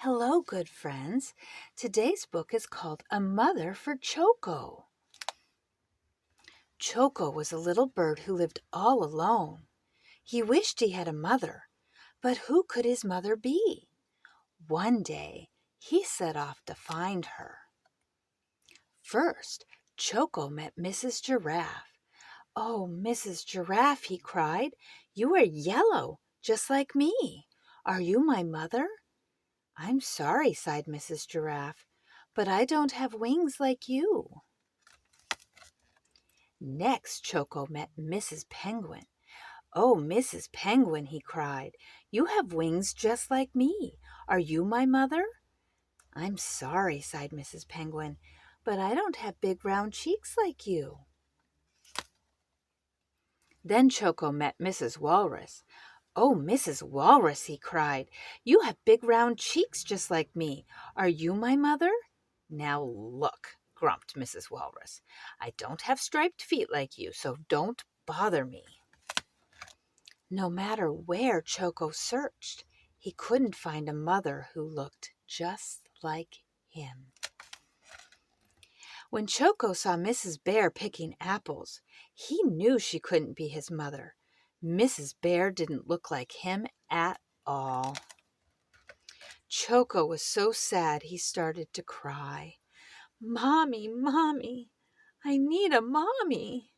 Hello, good friends. Today's book is called A Mother for Choco. Choco was a little bird who lived all alone. He wished he had a mother, but who could his mother be? One day, he set off to find her. First, Choco met Mrs. Giraffe. "Oh, Mrs. Giraffe," he cried, "you are yellow, just like me. Are you my mother?" "I'm sorry," sighed Mrs. Giraffe, "but I don't have wings like you." Next, Choco met Mrs. Penguin. "Oh, Mrs. Penguin," he cried, "you have wings just like me. Are you my mother?" "I'm sorry," sighed Mrs. Penguin, "but I don't have big round cheeks like you." Then Choco met Mrs. Walrus. "Oh, Mrs. Walrus," he cried, "you have big round cheeks just like me. Are you my mother?" "Now look," grumped Mrs. Walrus, "I don't have striped feet like you, so don't bother me." No matter where Choco searched, he couldn't find a mother who looked just like him. When Choco saw Mrs. Bear picking apples, he knew she couldn't be his mother. Mrs. Bear didn't look like him at all. Choco was so sad he started to cry. "Mommy, Mommy, I need a mommy."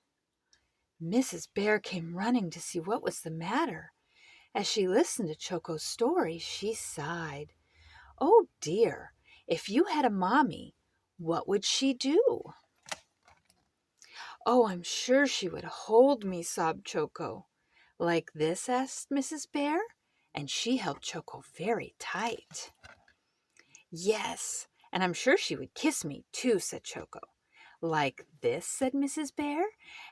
Mrs. Bear came running to see what was the matter. As she listened to Choco's story, she sighed. "Oh dear, if you had a mommy, what would she do?" "Oh, I'm sure she would hold me," sobbed Choco. "Like this?" asked Mrs. Bear, and she held Choco very tight. "Yes, and I'm sure she would kiss me too," said Choco. "Like this?" said Mrs. Bear,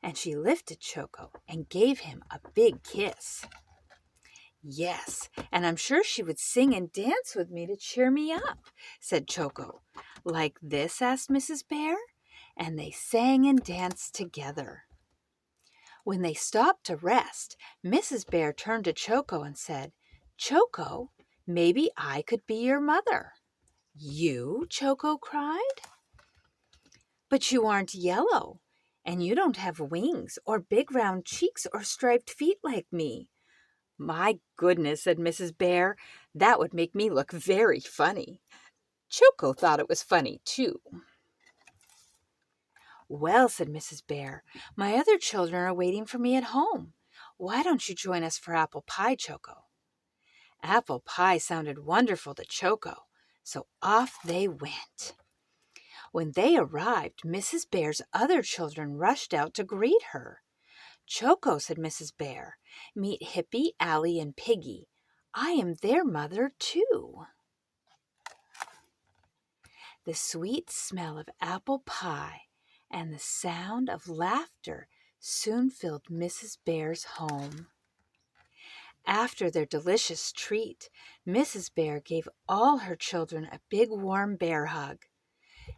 and she lifted Choco and gave him a big kiss. "Yes, and I'm sure she would sing and dance with me to cheer me up," said Choco. "Like this?" asked Mrs. Bear, and they sang and danced together. When they stopped to rest, Mrs. Bear turned to Choco and said, "Choco, maybe I could be your mother." "You?" Choco cried. "But you aren't yellow, and you don't have wings or big round cheeks or striped feet like me." "My goodness," said Mrs. Bear, "that would make me look very funny." Choco thought it was funny too. "Well," said Mrs. Bear, "my other children are waiting for me at home. Why don't you join us for apple pie, Choco?" Apple pie sounded wonderful to Choco, so off they went. When they arrived, Mrs. Bear's other children rushed out to greet her. "Choco," said Mrs. Bear, "meet Hippy, Allie, and Piggy. I am their mother, too." The sweet smell of apple pie and the sound of laughter soon filled Mrs. Bear's home. After their delicious treat, Mrs. Bear gave all her children a big warm bear hug,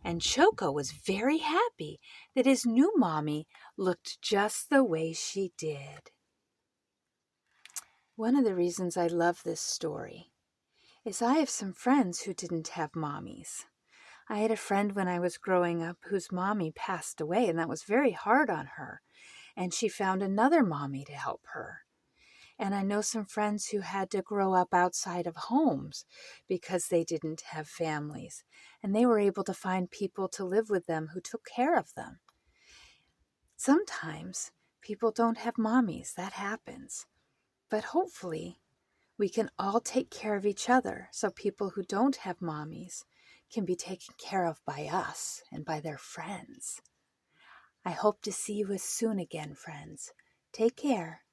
and Choco was very happy that his new mommy looked just the way she did. One of the reasons I love this story is I have some friends who didn't have mommies. I had a friend when I was growing up whose mommy passed away, and that was very hard on her, and she found another mommy to help her. And I know some friends who had to grow up outside of homes because they didn't have families, and they were able to find people to live with them who took care of them. Sometimes people don't have mommies, that happens, but hopefully we can all take care of each other so people who don't have mommies can be taken care of by us and by their friends. I hope to see you as soon again, friends. Take care.